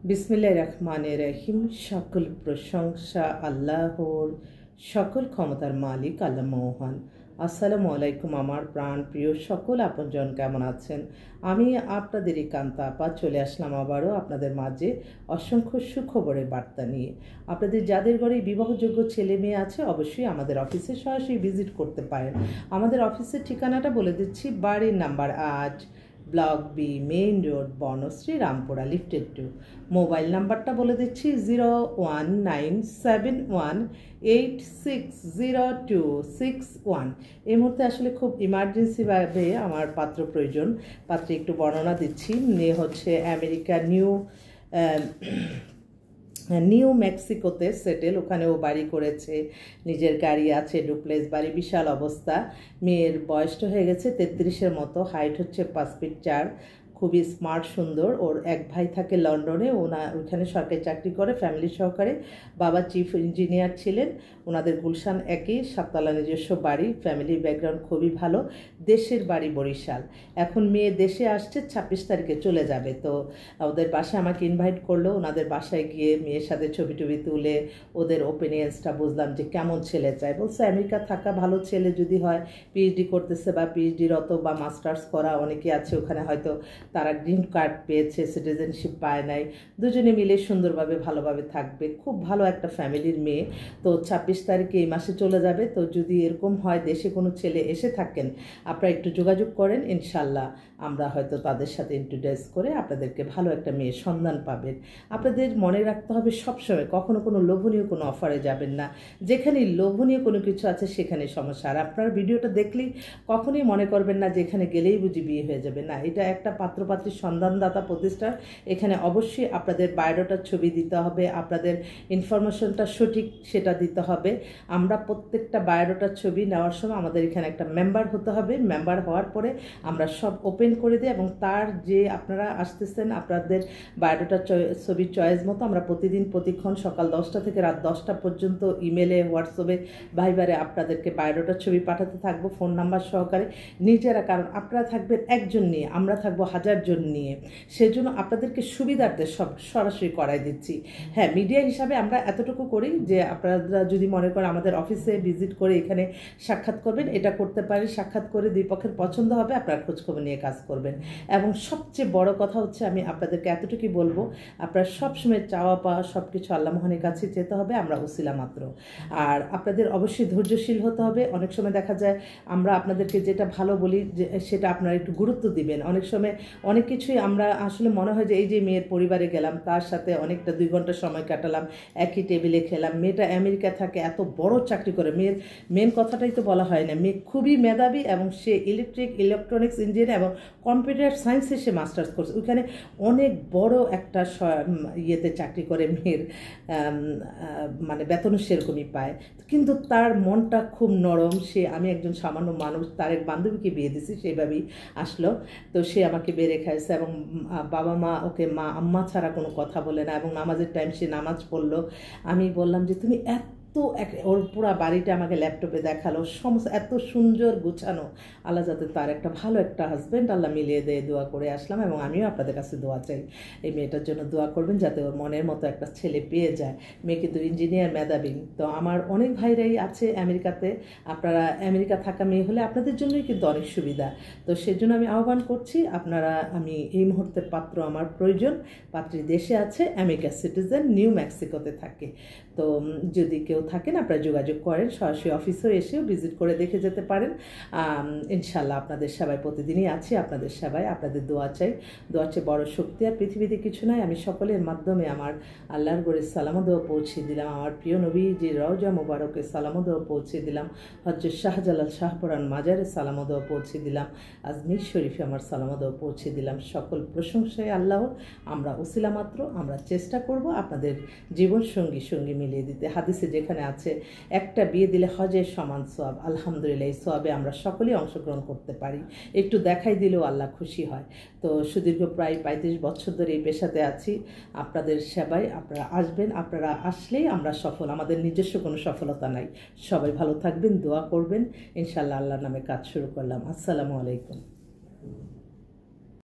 বিসমিল্লাহির রহমানির রহিম। সকল প্রশংসা আল্লাহর, সকল ক্ষমতার মালিক আল্লাহ মহান। আসসালামু আলাইকুম আমার প্রাণ প্রিয় সকল আপনজন, কেমন আছেন? আমি আপনাদেরই কান্তা আপা চলে আসলাম আবারও আপনাদের মাঝে অসংখ্য সুখবরের বার্তা নিয়ে। আপনাদের যাদের ঘরে বিবাহযোগ্য ছেলে মেয়ে আছে অবশ্যই আমাদের অফিসে সরাসরি ভিজিট করতে পারেন। আমাদের অফিসের ঠিকানাটা বলে দিচ্ছি। বাড়ির number 8, block B, main road, Banasree, Rampura, লিফটেড 2। মোবাইল নাম্বারটা বলে দিচ্ছি 01971860261। এই মুহূর্তে আসলে খুব ইমার্জেন্সিভাবে আমার পাত্র প্রয়োজন। পাত্রে একটু বর্ণনা দিচ্ছি। মেয়ে হচ্ছে আমেরিকা নিউ মেক্সিকোতে সেটেল, ওখানে ও বাড়ি করেছে, নিজের গাড়ি আছে, ডুপ্লেক্স বাড়ি, বিশাল অবস্থা। মেয়ের বয়সটা হয়ে গেছে 33-এর মতো, হাইট হচ্ছে 5 ফিট 4, খুবই স্মার্ট সুন্দর। ওর এক ভাই থাকে লন্ডনে, ওখানে সরকারি চাকরি করে ফ্যামিলি সহকারে। বাবা চিফ ইঞ্জিনিয়ার ছিলেন। ওনাদের গুলশান একই 7 তলা নিজস্ব বাড়ি। ফ্যামিলি ব্যাকগ্রাউন্ড খুবই ভালো। দেশের বাড়ি বরিশাল। এখন মেয়ে দেশে আসছে, 26 তারিখে চলে যাবে। তো ওদের বাসায় আমাকে ইনভাইট করলো। ওনাদের বাসায় গিয়ে মেয়ের সাথে ছবি টবি তুলে ওদের ওপিনিয়ন্সটা বুঝলাম যে কেমন ছেলে চাই। বলছে আমেরিকা থাকা ভালো ছেলে যদি হয়, পিএইচডি করতেছে বা পিএইচডিরত বা মাস্টার্স করা অনেকে আছে ওখানে, হয়তো তারা গ্রিন কার্ড পেয়েছে, সিটিজেনশিপ পায় নাই, দুজনে মিলে সুন্দরভাবে ভালোভাবে থাকবে। খুব ভালো একটা ফ্যামিলির মেয়ে। তো 26 তারিখে এই মাসে চলে যাবে। তো যদি এরকম হয় দেশে কোনো ছেলে এসে থাকেন, আপনারা একটু যোগাযোগ করেন, ইনশাল্লাহ আমরা হয়তো তাদের সাথে ইন্ট্রোডিউস করে আপনাদেরকে ভালো একটা মেয়ের সন্ধান পাবেন। আপনাদের মনে রাখতে হবে সবসময় কখনো কোনো লোভনীয় কোনো অফারে যাবেন না। যেখানেই লোভনীয় কোনো কিছু আছে সেখানে সমস্যা। আর আপনার ভিডিওটা দেখলেই কখনোই মনে করবেন না যে এখানে গেলেই বুঝি বিয়ে হয়ে যাবে। না, এটা একটা পাত্রপাত্রীর সন্ধানদাতা প্রতিষ্ঠান। এখানে অবশ্যই আপনাদের বায়োডাটার ছবি দিতে হবে, আপনাদের ইনফরমেশনটা সঠিক সেটা দিতে হবে। আমরা প্রত্যেকটা বায়োডাটার ছবি নেওয়ার সময় আমাদের এখানে একটা মেম্বার হতে হবে। মেম্বার হওয়ার পরে আমরা সব ওপেন করে দিই এবং তার যে আপনারা আসতেছেন আপনাদের বায়োডাটার ছবির চয়েস মতো আমরা প্রতিদিন প্রতিক্ষণ সকাল 10টা থেকে রাত 10টা পর্যন্ত ইমেলে, হোয়াটসঅ্যাপে, ভাইবারে আপনাদেরকে বায়োডাটার ছবি পাঠাতে থাকবো ফোন নাম্বার সহকারে নিজেরা। কারণ আপনারা থাকবেন একজন নিয়ে, আমরা থাকবো 1000 জন নিয়ে। সেজন্য আপনাদেরকে সুবিধার্থে সব সরাসরি করাই দিচ্ছি। হ্যাঁ, মিডিয়া হিসাবে আমরা এতটুকু করি যে আপনারা যদি মনে করেন আমাদের অফিসে ভিজিট করে এখানে সাক্ষাৎ করবেন, এটা করতে পারি। সাক্ষাৎ করে দুই পক্ষের পছন্দ হবে, আপনারা খোঁজখবর নিয়ে কাজ করবেন। এবং সবচেয়ে বড় কথা হচ্ছে আমি আপনাদেরকে এতটুকুই বলবো, আপনারা সবসময় চাওয়া পাওয়া সব কিছু আল্লাহ মহানের কাছে যেতে হবে, আমরা উসিলা মাত্র। আর আপনাদের অবশ্যই ধৈর্যশীল হতে হবে। অনেক সময় দেখা যায় আমরা আপনাদেরকে যেটা ভালো বলি যে সেটা আপনারা একটু গুরুত্ব দিবেন। অনেক সময় অনেক কিছুই আমরা আসলে মনে হয় যে এই যে মেয়ের পরিবারে গেলাম, তার সাথে অনেকটা 2 ঘন্টা সময় কাটালাম, একই টেবিলে খেলাম। মেয়েটা আমেরিকা থাকে, এত বড় চাকরি করে। মেয়ের মেন কথাটাই তো বলা হয় না, মেয়ে খুবই মেধাবী এবং সে ইলেকট্রনিক্স ইঞ্জিনিয়ার এবং কম্পিউটার সায়েন্সে সে মাস্টার্স করছে। ওইখানে অনেক বড় একটা ইয়েতে চাকরি করে। মেয়ের মানে বেতনও সেরকমই পায়, কিন্তু তার মনটা খুব নরম। আমি একজন সামান্য মানুষ, তার এক বান্ধবীকে বিয়ে দিছি, সেইভাবেই আসলো। তো সে আমাকে বেড়ে খাইছে এবং বাবা মা ওকে আম্মা ছাড়া কোনো কথা বলে না। এবং নামাজের টাইম সে নামাজ পড়লো। আমি বললাম যে তুমি ওর পুরা বাড়িটা আমাকে ল্যাপটপে দেখালো, সমস্ত এত সুন্দর গুছানো। আল্লাহ যাতে তার একটা ভালো একটা হাজব্যান্ড আল্লাহ মিলিয়ে দেয়, দোয়া করে আসলাম। এবং আমিও আপনাদের কাছে দোয়া চাই, এই মেয়েটার জন্য দোয়া করবেন যাতে ওর মনের মতো একটা ছেলে পেয়ে যায়। মেয়ে কিন্তু ইঞ্জিনিয়ার, মেধাবী। তো আমার অনেক ভাইরাই আছে আমেরিকাতে। আপনারা আমেরিকা থাকা মেয়ে হলে আপনাদের জন্যই কিন্তু অনেক সুবিধা। তো সেজন্য আমি আহ্বান করছি আমি এই মুহূর্তে পাত্র আমার প্রয়োজন। পাত্রী দেশে আছে, আমেরিকা সিটিজেন, নিউ মেক্সিকোতে থাকে। তো যদি কেউ থাকেন আপনারা যোগাযোগ করেন, সরাসরি অফিসেও এসেও ভিজিট করে দেখে যেতে পারেন। ইনশাল্লাহ আপনাদের সেবায় প্রতিদিনই আছি, আপনাদের সেবায়। আপনাদের দোয়া চাই। দোয়ার চেয়ে বড় শক্তি আর পৃথিবীতে কিছু নয়। আমি সকলের মাধ্যমে আমার আল্লাহর গড়ে সালামদেও পৌঁছে দিলাম, আমার প্রিয় নবী যে রওজা মোবারকে সালামদেও পৌঁছে দিলাম, হযরত শাহজালাল শাহপুরান মাজারে সালামদেও পৌঁছে দিলাম, আজমির শরীফে আমার সালামদেও পৌঁছে দিলাম। সকল প্রশংসায় আল্লাহর। আমরা উসিলা মাত্র। আমরা চেষ্টা করব আপনাদের জীবন সঙ্গী মিলিয়ে দিতে। হাদিসে যেখানে আছে একটা বিয়ে দিলে হজের সমান সওয়াব। আলহামদুলিল্লাহ, এই সওয়াবে আমরা সকলেই অংশগ্রহণ করতে পারি। একটু দেখাই দিলেও আল্লাহ খুশি হয়। তো সুদীর্ঘ প্রায় 35 বছর ধরে এই পেশাতে আছি, আপনাদের সেবায়। আপনারা আসবেন, আপনারা আসলেই আমরা সফল। আমাদের নিজস্ব কোনো সফলতা নাই। সবাই ভালো থাকবেন, দোয়া করবেন। ইনশাল্লাহ আল্লাহর নামে কাজ শুরু করলাম। আসসালামু আলাইকুম।